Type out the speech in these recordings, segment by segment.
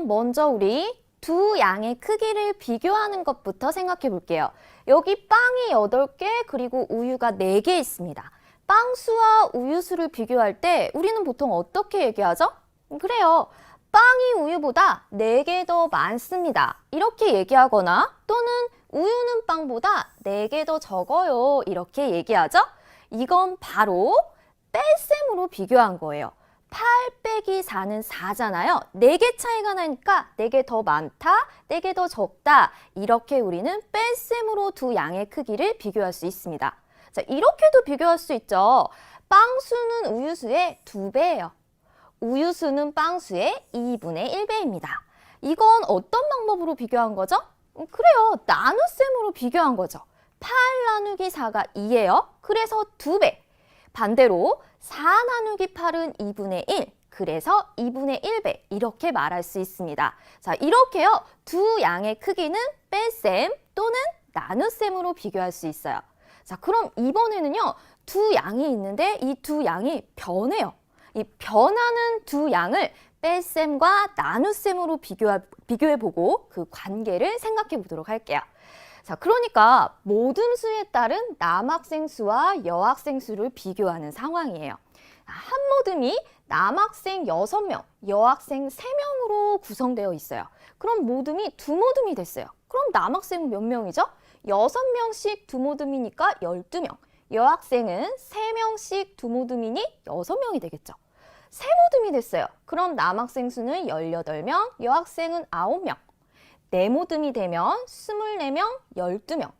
그럼 먼저 우리 두 양의 크기를 비교하는 것부터 생각해 볼게요. 여기 빵이 8개 그리고 우유가 4개 있습니다. 빵수와 우유수를 비교할 때 우리는 보통 어떻게 얘기하죠? 그래요. 빵이 우유보다 4개 더 많습니다. 이렇게 얘기하거나 또는 우유는 빵보다 4개 더 적어요. 이렇게 얘기하죠? 이건 바로 뺄셈으로 비교한 거예요. 8 빼기 4는 4잖아요. 4개 차이가 나니까 4개 더 많다, 4개 더 적다. 이렇게 우리는 뺄셈으로 두 양의 크기를 비교할 수 있습니다. 자, 이렇게도 비교할 수 있죠. 빵수는 우유수의 2배예요. 우유수는 빵수의 2분의 1배입니다. 이건 어떤 방법으로 비교한 거죠? 그래요. 나눗셈으로 비교한 거죠. 8 나누기 4가 2예요. 그래서 2배. 반대로 4 나누기 8은 2분의 1. 그래서 2분의 1배. 이렇게 말할 수 있습니다. 자, 이렇게요. 두 양의 크기는 뺄셈 또는 나눗셈으로 비교할 수 있어요. 자, 그럼 이번에는요. 두 양이 있는데 이 두 양이 변해요. 이 변하는 두 양을 뺄셈과 나눗셈으로 비교해보고 그 관계를 생각해 보도록 할게요. 자, 그러니까 모든 수에 따른 남학생 수와 여학생 수를 비교하는 상황이에요. 한 모듬이 남학생 6명, 여학생 3명으로 구성되어 있어요. 그럼 모듬이 두 모듬이 됐어요. 그럼 남학생은 몇 명이죠? 6명씩 두 모듬이니까 12명. 여학생은 3명씩 두 모듬이니 6명이 되겠죠. 세 모듬이 됐어요. 그럼 남학생 수는 18명, 여학생은 9명. 네 모듬이 되면 24명, 12명.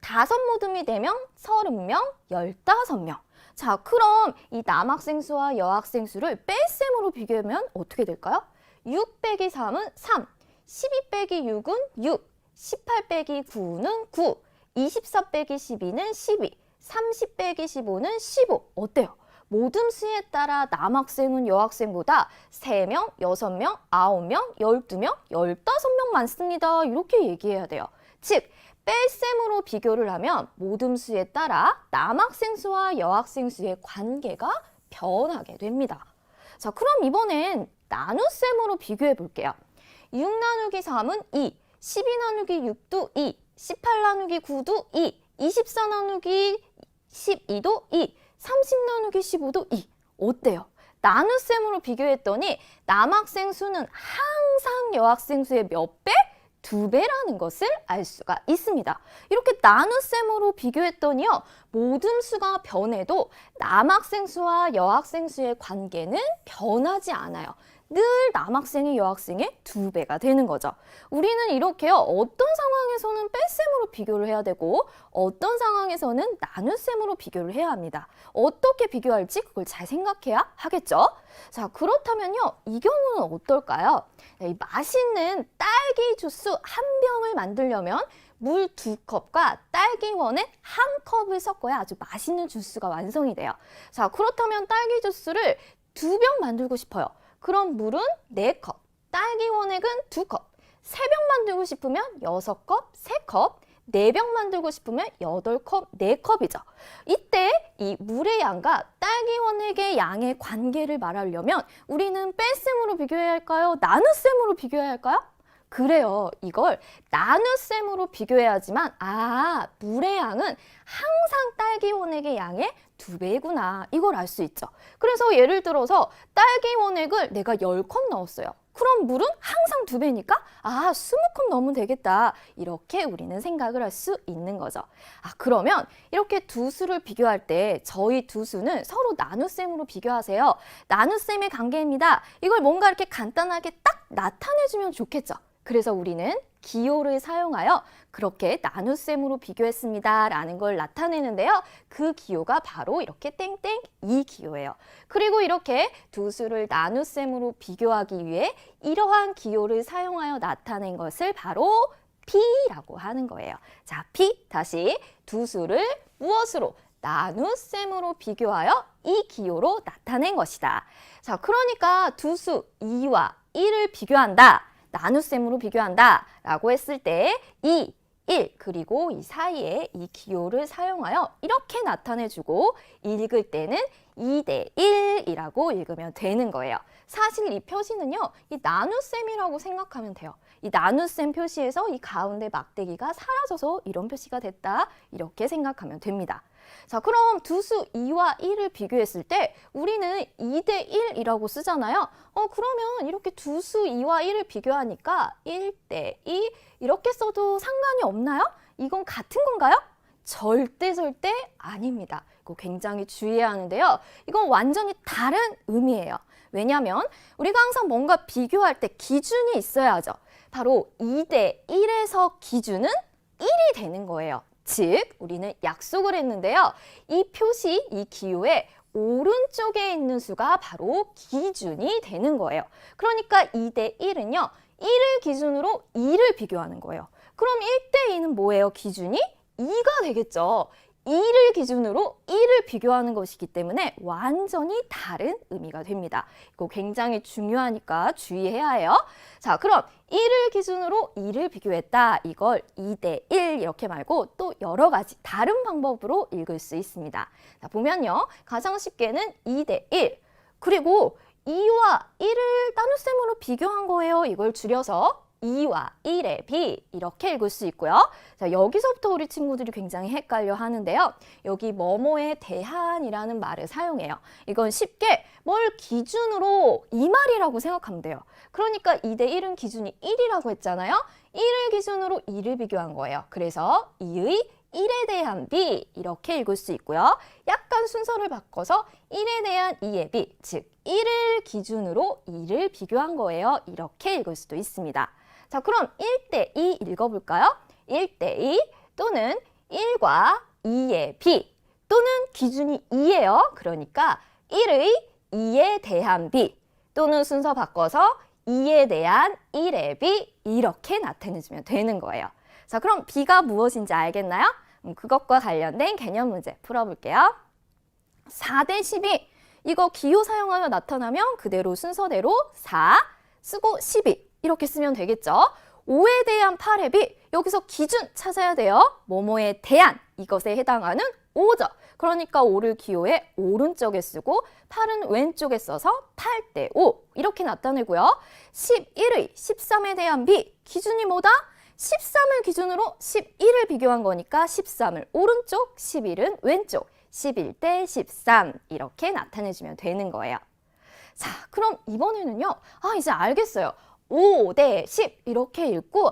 다섯 모듬이 되면 30명, 15명. 자, 그럼 이 남학생 수와 여학생 수를 뺄셈으로 비교하면 어떻게 될까요? 6 빼기 3은 3, 12 빼기 6은 6, 18 빼기 9는 9, 24 빼기 12는 12, 30 빼기 15는 15. 어때요? 모든 수에 따라 남학생은 여학생보다 3명, 6명, 9명, 12명, 15명 많습니다. 이렇게 얘기해야 돼요. 즉, 뺄셈으로 비교를 하면 모든 수에 따라 남학생 수와 여학생 수의 관계가 변하게 됩니다. 자, 그럼 이번엔 나눗셈으로 비교해 볼게요. 6 나누기 3은 2, 12 나누기 6도 2, 18 나누기 9도 2, 24 나누기 12도 2, 30 나누기 15도 2. 어때요? 나눗셈으로 비교했더니 남학생 수는 항상 여학생 수의 몇 배? 2배라는 것을 알 수가 있습니다. 이렇게 나눗셈으로 비교했더니요. 모든 수가 변해도 남학생 수와 여학생 수의 관계는 변하지 않아요. 늘 남학생이 여학생의 2배가 되는 거죠. 우리는 이렇게요. 어떤 상황에서는 뺄셈으로 비교를 해야 되고 어떤 상황에서는 나눗셈으로 비교를 해야 합니다. 어떻게 비교할지 그걸 잘 생각해야 하겠죠. 자, 그렇다면요. 이 경우는 어떨까요? 이 맛있는 딸기 주스 한 병을 만들려면 물 2컵과 딸기 원액 1컵을 섞어야 아주 맛있는 주스가 완성이 돼요. 자, 그렇다면 딸기 주스를 2병 만들고 싶어요. 그럼 물은 4컵, 딸기 원액은 2컵, 3병 만들고 싶으면 6컵, 3컵, 4병 만들고 싶으면 8컵, 4컵이죠. 이때 이 물의 양과 딸기 원액의 양의 관계를 말하려면 우리는 뺄셈으로 비교해야 할까요? 나눗셈으로 비교해야 할까요? 그래요. 이걸 나눗셈으로 비교해야지만 물의 양은 항상 딸기 원액의 양의 2배구나. 이걸 알 수 있죠. 그래서 예를 들어서 딸기 원액을 내가 10컵 넣었어요. 그럼 물은 항상 2배니까 20컵 넣으면 되겠다. 이렇게 우리는 생각을 할 수 있는 거죠. 그러면 이렇게 두 수를 비교할 때 저희 두 수는 서로 나눗셈으로 비교하세요. 나눗셈의 관계입니다. 이걸 뭔가 이렇게 간단하게 딱 나타내주면 좋겠죠. 그래서 우리는 기호를 사용하여 그렇게 나눗셈으로 비교했습니다 라는 걸 나타내는데요. 그 기호가 바로 이렇게 땡땡 이 기호예요. 그리고 이렇게 두 수를 나눗셈으로 비교하기 위해 이러한 기호를 사용하여 나타낸 것을 바로 P라고 하는 거예요. 자, P 다시 두 수를 무엇으로? 나눗셈으로 비교하여 이 기호로 나타낸 것이다. 자, 그러니까 두 수 2와 1을 비교한다. 나눗셈으로 비교한다 라고 했을 때 2, 1 그리고 이 사이에 이 기호를 사용하여 이렇게 나타내주고 읽을 때는 2대 1이라고 읽으면 되는 거예요. 사실 이 표시는요, 이 나눗셈이라고 생각하면 돼요. 이 나눗셈 표시에서 이 가운데 막대기가 사라져서 이런 표시가 됐다, 이렇게 생각하면 됩니다. 자, 그럼 두수 2와 1을 비교했을 때 우리는 2대 1이라고 쓰잖아요. 그러면 이렇게 두수 2와 1을 비교하니까 1대 2 이렇게 써도 상관이 없나요? 이건 같은 건가요? 절대 아닙니다. 이거 굉장히 주의해야 하는데요. 이건 완전히 다른 의미예요. 왜냐하면 우리가 항상 뭔가 비교할 때 기준이 있어야 하죠. 바로 2대 1에서 기준은 1이 되는 거예요. 즉, 우리는 약속을 했는데요. 이 표시, 이 기호의 오른쪽에 있는 수가 바로 기준이 되는 거예요. 그러니까 2대 1은요. 1을 기준으로 2를 비교하는 거예요. 그럼 1대 2는 뭐예요? 기준이 2가 되겠죠. 2를 기준으로 1을 비교하는 것이기 때문에 완전히 다른 의미가 됩니다. 이거 굉장히 중요하니까 주의해야 해요. 자, 그럼 1을 기준으로 2를 비교했다. 이걸 2대 1 이렇게 말고 또 여러 가지 다른 방법으로 읽을 수 있습니다. 자, 보면요. 가장 쉽게는 2대 1. 그리고 2와 1을 나눗셈으로 비교한 거예요. 이걸 줄여서 2와 1의 비 이렇게 읽을 수 있고요. 자, 여기서부터 우리 친구들이 굉장히 헷갈려 하는데요. 여기 뭐뭐에 대한이라는 말을 사용해요. 이건 쉽게 뭘 기준으로 이 말이라고 생각하면 돼요. 그러니까 2대 1은 기준이 1이라고 했잖아요. 1을 기준으로 2를 비교한 거예요. 그래서 2의 1에 대한 비 이렇게 읽을 수 있고요. 약간 순서를 바꿔서 1에 대한 2의 비, 즉 1을 기준으로 2를 비교한 거예요. 이렇게 읽을 수도 있습니다. 자, 그럼 1대 2 읽어볼까요? 1대 2 또는 1과 2의 비 또는 기준이 2예요. 그러니까 1의 2에 대한 비 또는 순서 바꿔서 2에 대한 1의 비 이렇게 나타내주면 되는 거예요. 자, 그럼 비가 무엇인지 알겠나요? 그것과 관련된 개념 문제 풀어볼게요. 4대 12 이거 기호 사용하여 나타나면 그대로 순서대로 4 쓰고 12 이렇게 쓰면 되겠죠. 5에 대한 8의 비 여기서 기준 찾아야 돼요. 뭐뭐에 대한 이것에 해당하는 5죠. 그러니까 5를 기호의 오른쪽에 쓰고 8은 왼쪽에 써서 8대 5 이렇게 나타내고요. 11의 13에 대한 비 기준이 뭐다? 13을 기준으로 11을 비교한 거니까 13을 오른쪽, 11은 왼쪽, 11대 13 이렇게 나타내주면 되는 거예요. 자, 그럼 이번에는요. 이제 알겠어요. 5대 10 이렇게 읽고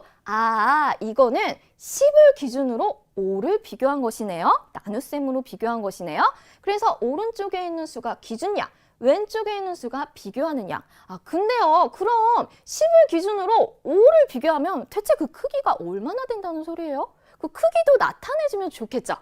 이거는 10을 기준으로 5를 비교한 것이네요. 나눗셈으로 비교한 것이네요. 그래서 오른쪽에 있는 수가 기준량, 왼쪽에 있는 수가 비교하는 양. 근데요. 그럼 10을 기준으로 5를 비교하면 대체 그 크기가 얼마나 된다는 소리예요? 그 크기도 나타내주면 좋겠죠.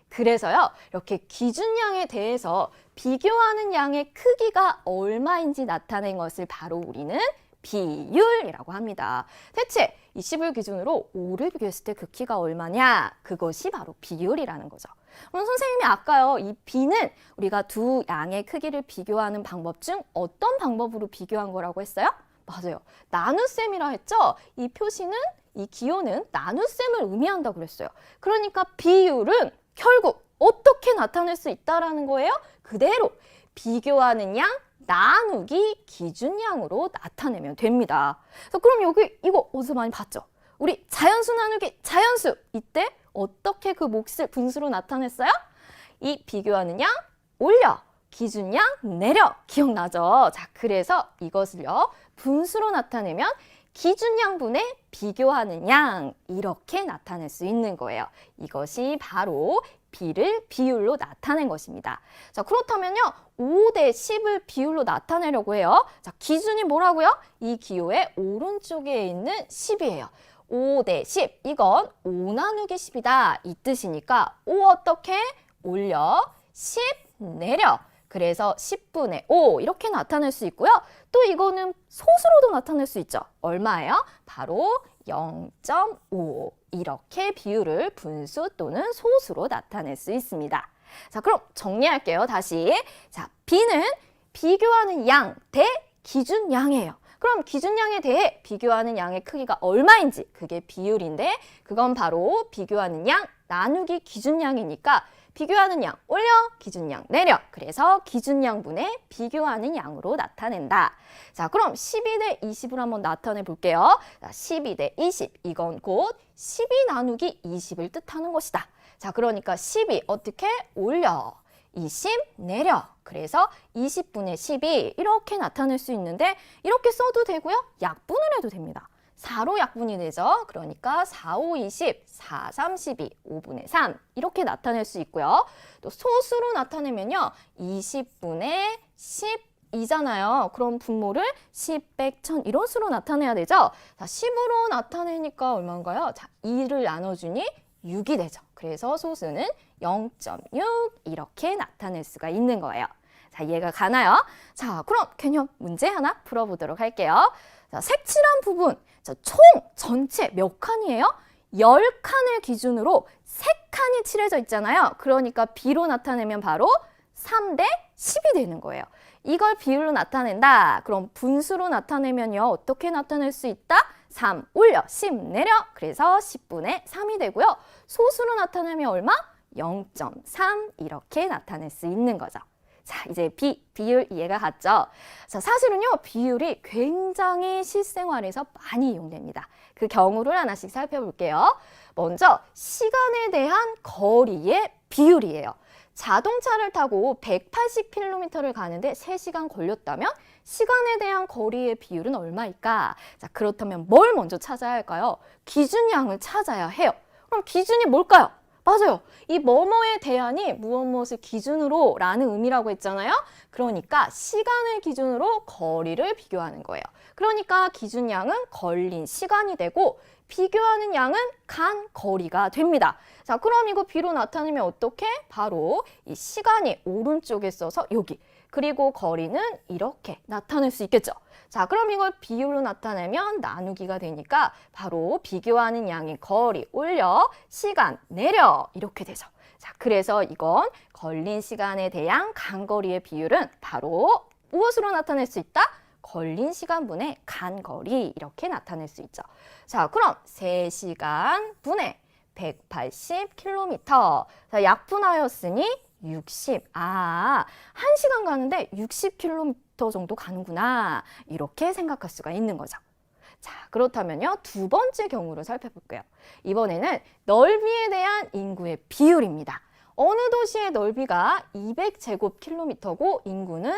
그래서요. 이렇게 기준량에 대해서 비교하는 양의 크기가 얼마인지 나타낸 것을 바로 우리는 비율이라고 합니다. 대체 이 10을 기준으로 5를 비교했을 때 그 키가 얼마냐? 그것이 바로 비율이라는 거죠. 그럼 선생님이 아까요. 이 비는 우리가 두 양의 크기를 비교하는 방법 중 어떤 방법으로 비교한 거라고 했어요? 맞아요. 나눗셈이라 했죠? 이 표시는, 이 기호는 나눗셈을 의미한다고 그랬어요. 그러니까 비율은 결국 어떻게 나타낼 수 있다라는 거예요? 그대로 비교하는 양 나누기 기준량으로 나타내면 됩니다. 그럼 여기 이거 어디서 많이 봤죠? 우리 자연수 나누기 자연수 이때 어떻게 그 몫을 분수로 나타냈어요? 이 비교하는 양 올려 기준량 내려 기억나죠? 자, 그래서 이것을요 분수로 나타내면 기준양분의 비교하는 양 이렇게 나타낼 수 있는 거예요. 이것이 바로 비를 비율로 나타낸 것입니다. 자, 그렇다면요. 5대 10을 비율로 나타내려고 해요. 자, 기준이 뭐라고요? 이 기호의 오른쪽에 있는 10이에요. 5대 10 이건 5 나누기 10이다 이 뜻이니까 5 어떻게? 올려 10 내려 그래서 10분의 5 이렇게 나타낼 수 있고요. 또 이거는 소수로도 나타낼 수 있죠. 얼마예요? 바로 0.5 이렇게 비율을 분수 또는 소수로 나타낼 수 있습니다. 자, 그럼 정리할게요. 다시. 자, B는 비교하는 양 대 기준양이에요. 그럼 기준량에 대해 비교하는 양의 크기가 얼마인지 그게 비율인데 그건 바로 비교하는 양 나누기 기준량이니까 비교하는 양 올려, 기준량 내려. 그래서 기준량분의 비교하는 양으로 나타낸다. 자, 그럼 12대 20을 한번 나타내 볼게요. 자, 12대 20, 이건 곧 12 나누기 20을 뜻하는 것이다. 자, 그러니까 12 어떻게 올려, 20 내려. 그래서 20분의 12 이렇게 나타낼 수 있는데 이렇게 써도 되고요. 약분을 해도 됩니다. 4로 약분이 되죠. 그러니까 4, 5, 20, 4, 3, 12, 5분의 3 이렇게 나타낼 수 있고요. 또 소수로 나타내면요. 20분의 12잖아요. 그럼 분모를 10, 100, 1000 이런 수로 나타내야 되죠. 자, 10으로 나타내니까 얼마인가요? 자, 2를 나눠주니 6이 되죠. 그래서 소수는 0.6 이렇게 나타낼 수가 있는 거예요. 자, 이해가 가나요? 자, 그럼 개념 문제 하나 풀어보도록 할게요. 자, 색칠한 부분, 자, 총 전체 몇 칸이에요? 10칸을 기준으로 3칸이 칠해져 있잖아요. 그러니까 비로 나타내면 바로 3대 10이 되는 거예요. 이걸 비율로 나타낸다. 그럼 분수로 나타내면요. 어떻게 나타낼 수 있다? 3 올려, 10 내려. 그래서 10분의 3이 되고요. 소수로 나타내면 얼마? 0.3 이렇게 나타낼 수 있는 거죠. 자, 이제 비율 이해가 갔죠? 자, 사실은요, 비율이 굉장히 실생활에서 많이 이용됩니다. 그 경우를 하나씩 살펴볼게요. 먼저, 시간에 대한 거리의 비율이에요. 자동차를 타고 180km를 가는데 3시간 걸렸다면 시간에 대한 거리의 비율은 얼마일까? 자, 그렇다면 뭘 먼저 찾아야 할까요? 기준량을 찾아야 해요. 그럼 기준이 뭘까요? 맞아요. 이 뭐뭐에 대한이 무엇을 기준으로 라는 의미라고 했잖아요. 그러니까 시간을 기준으로 거리를 비교하는 거예요. 그러니까 기준량은 걸린 시간이 되고 비교하는 양은 간 거리가 됩니다. 자, 그럼 이거 비로 나타내면 어떻게? 바로 이 시간이 오른쪽에 써서 여기, 그리고 거리는 이렇게 나타낼 수 있겠죠. 자, 그럼 이걸 비율로 나타내면 나누기가 되니까 바로 비교하는 양의 거리 올려, 시간 내려 이렇게 되죠. 자, 그래서 이건 걸린 시간에 대한 간거리의 비율은 바로 무엇으로 나타낼 수 있다? 걸린 시간분의 간거리 이렇게 나타낼 수 있죠. 자, 그럼 3시간 분의 180km. 자, 약분하였으니 60. 1시간 가는데 60km 정도 가는구나. 이렇게 생각할 수가 있는 거죠. 자, 그렇다면요. 두 번째 경우를 살펴볼게요. 이번에는 넓이에 대한 인구의 비율입니다. 어느 도시의 넓이가 200제곱킬로미터고 인구는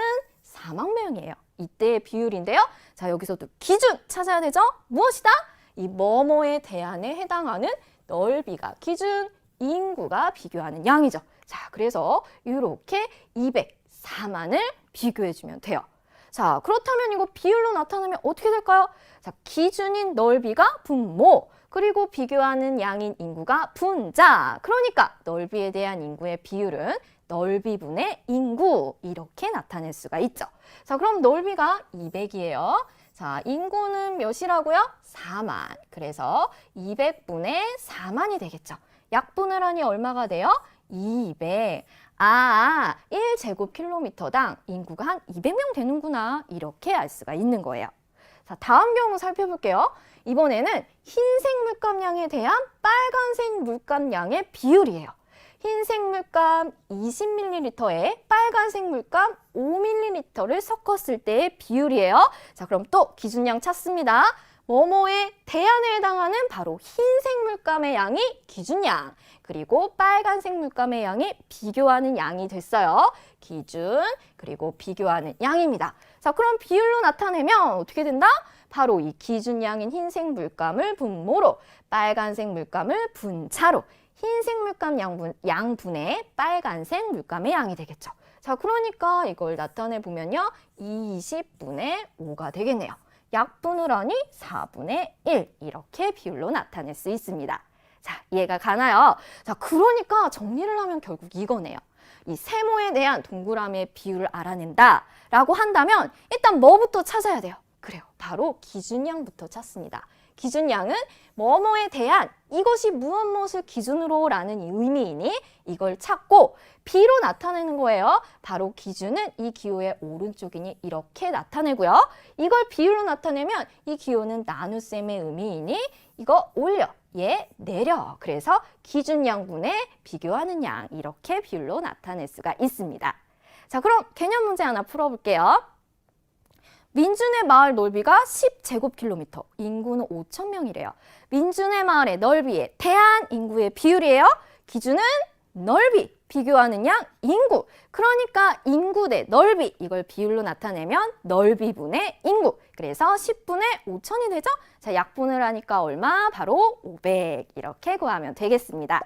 4만 명이에요. 이때의 비율인데요. 자, 여기서도 기준 찾아야 되죠? 무엇이다? 이 뭐뭐에 대한에 해당하는 넓이가 기준, 인구가 비교하는 양이죠. 자, 그래서 이렇게 204만을 비교해주면 돼요. 자, 그렇다면 이거 비율로 나타나면 어떻게 될까요? 자, 기준인 넓이가 분모, 그리고 비교하는 양인 인구가 분자. 그러니까 넓이에 대한 인구의 비율은 넓이분의 인구 이렇게 나타낼 수가 있죠. 자, 그럼 넓이가 200이에요. 자, 인구는 몇이라고요? 4만. 그래서 200분의 4만이 되겠죠. 약분을 하니 얼마가 돼요? 200. 1제곱킬로미터당 인구가 한 200명 되는구나. 이렇게 알 수가 있는 거예요. 자, 다음 경우 살펴볼게요. 이번에는 흰색 물감량에 대한 빨간색 물감량의 비율이에요. 흰색 물감 20ml에 빨간색 물감 5ml를 섞었을 때의 비율이에요. 자, 그럼 또 기준량 찾습니다. 뭐뭐에 대안에 해당하는 바로 흰색 물감의 양이 기준량, 그리고 빨간색 물감의 양이 비교하는 양이 됐어요. 기준, 그리고 비교하는 양입니다. 자, 그럼 비율로 나타내면 어떻게 된다? 바로 이 기준량인 흰색 물감을 분모로, 빨간색 물감을 분차로, 흰색 물감 양분의 빨간색 물감의 양이 되겠죠. 자, 그러니까 이걸 나타내 보면요. 20분의 5가 되겠네요. 약분을 하니 4분의 1 이렇게 비율로 나타낼 수 있습니다. 자, 이해가 가나요? 자, 그러니까 정리를 하면 결국 이거네요. 이 세모에 대한 동그라미의 비율을 알아낸다 라고 한다면 일단 뭐부터 찾아야 돼요? 그래요. 바로 기준량부터 찾습니다. 기준량은 뭐뭐에 대한 이것이 무엇을 기준으로 라는 이 의미이니 이걸 찾고 B로 나타내는 거예요. 바로 기준은 이 기호의 오른쪽이니 이렇게 나타내고요. 이걸 비율로 나타내면 이 기호는 나눗셈의 의미이니 이거 올려, 얘 내려. 그래서 기준양분의 비교하는 양 이렇게 비율로 나타낼 수가 있습니다. 자, 그럼 개념 문제 하나 풀어볼게요. 민준의 마을 넓이가 10제곱킬로미터, 인구는 5,000명이래요. 민준의 마을의 넓이에 대한 인구의 비율이에요. 기준은 넓이, 비교하는 양 인구. 그러니까 인구 대 넓이, 이걸 비율로 나타내면 넓이분의 인구. 그래서 10분의 5,000이 되죠? 자, 약분을 하니까 얼마? 바로 500 이렇게 구하면 되겠습니다.